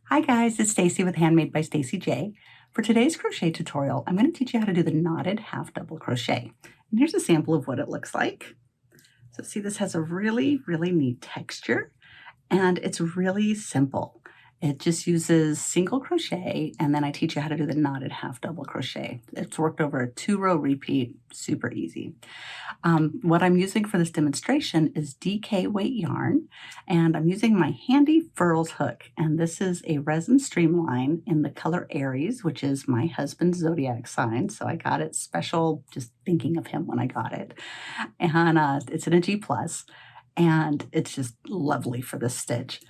Hi guys, it's Stacy with Handmade by Stacy J. For today's crochet tutorial, I'm going to teach you how to do the knotted half double crochet. And here's a sample of what it looks like. So see, this has a really neat texture and it's really simple. It just uses single crochet and then I teach you how to do the knotted half double crochet. It's worked over a 2-row repeat, super easy. What I'm using for this demonstration is DK weight yarn, and I'm using my handy Furls hook, and this is a resin streamline in the color Aries, which is my husband's zodiac sign, so I got it special just thinking of him when I got it. And it's in a G+, and it's just lovely for this stitch.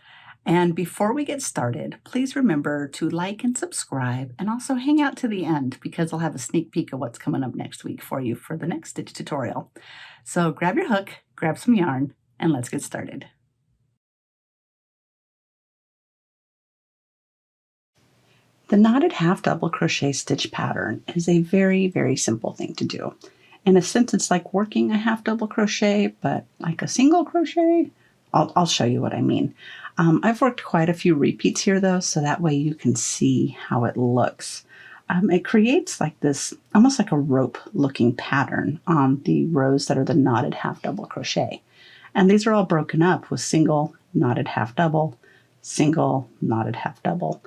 And before we get started, please remember to like and subscribe and also hang out to the end because I'll have a sneak peek of what's coming up next week for you for the next stitch tutorial. So grab your hook, grab some yarn, and let's get started. The knotted half double crochet stitch pattern is a very simple thing to do. In a sense, it's like working a half double crochet, but like a single crochet. I'll show you what I mean. I've worked quite a few repeats here though, so that way you can see how it looks. It creates like this, almost like a rope looking pattern on the rows that are the knotted half double crochet. And these are all broken up with single knotted half double, single knotted half double.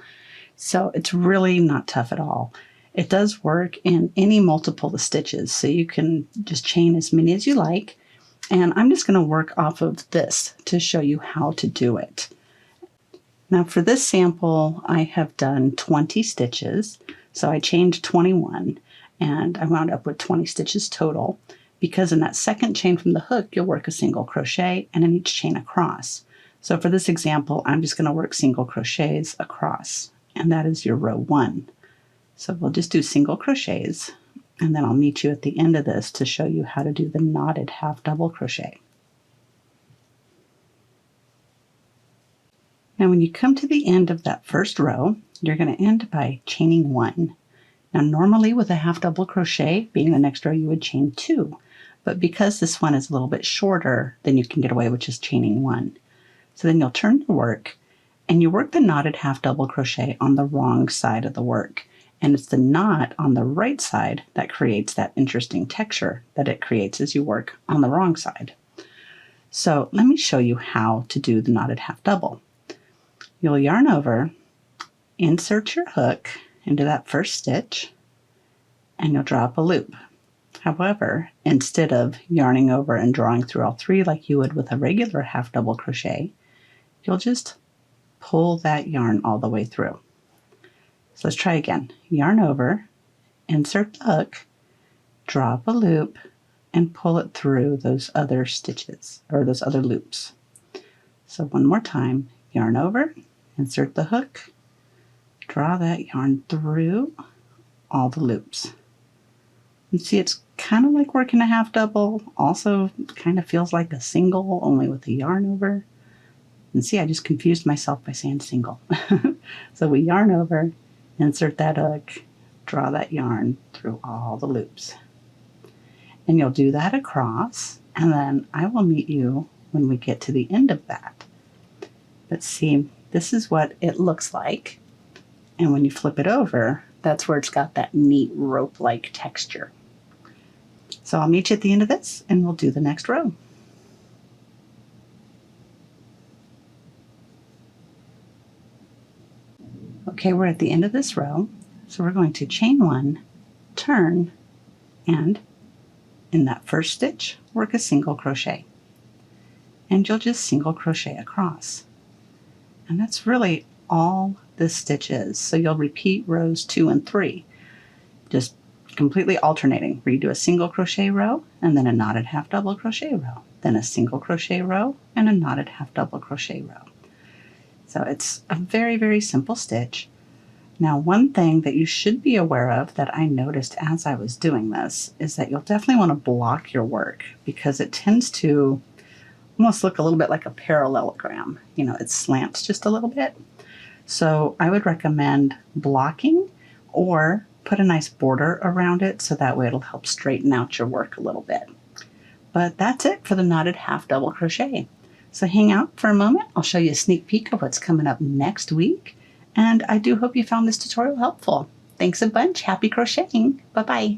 So it's really not tough at all. It does work in any multiple of stitches, so you can just chain as many as you like. And I'm just going to work off of this to show you how to do it. Now for this sample, I have done 20 stitches. So I chained 21 and I wound up with 20 stitches total because in that second chain from the hook, you'll work a single crochet and in each chain across. So for this example, I'm just going to work single crochets across, and that is your row 1. So we'll just do single crochets. And then I'll meet you at the end of this to show you how to do the knotted half double crochet. Now when you come to the end of that first row, you're going to end by chaining 1. Now normally with a half double crochet, being the next row, you would chain 2. But because this one is a little bit shorter, then you can get away with just chaining 1. So then you'll turn your work and you work the knotted half double crochet on the wrong side of the work. And it's the knot on the right side that creates that interesting texture that it creates as you work on the wrong side. So let me show you how to do the knotted half double. You'll yarn over, insert your hook into that first stitch, and you'll draw up a loop. However, instead of yarning over and drawing through all 3 like you would with a regular half double crochet, you'll just pull that yarn all the way through. So let's try again. Yarn over, insert the hook, draw up a loop, and pull it through those other stitches, or those other loops. So one more time, yarn over, insert the hook, draw that yarn through all the loops. And see, it's kind of like working a half double, also kind of feels like a single, only with the yarn over. And see, I just confused myself by saying single. So we yarn over, insert that hook, draw that yarn through all the loops. And you'll do that across, and then I will meet you when we get to the end of that. But see, this is what it looks like. And when you flip it over, that's where it's got that neat rope-like texture. So I'll meet you at the end of this, and we'll do the next row. Okay, we're at the end of this row, so we're going to chain 1, turn, and in that first stitch, work a single crochet. And you'll just single crochet across. And that's really all this stitch is. So you'll repeat rows 2 and 3, just completely alternating, where you do a single crochet row, and then a knotted half double crochet row, then a single crochet row, and a knotted half double crochet row. So it's a very simple stitch. Now one thing that you should be aware of that I noticed as I was doing this is that you'll definitely want to block your work because it tends to almost look a little bit like a parallelogram. You know, it slants just a little bit. So I would recommend blocking or put a nice border around it so that way it'll help straighten out your work a little bit. But that's it for the knotted half double crochet. So hang out for a moment. I'll show you a sneak peek of what's coming up next week. And I do hope you found this tutorial helpful. Thanks a bunch. Happy crocheting. Bye-bye.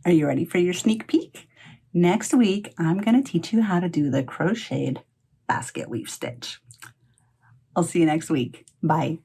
Are you ready for your sneak peek? Next week, I'm going to teach you how to do the crocheted basket weave stitch. I'll see you next week. Bye.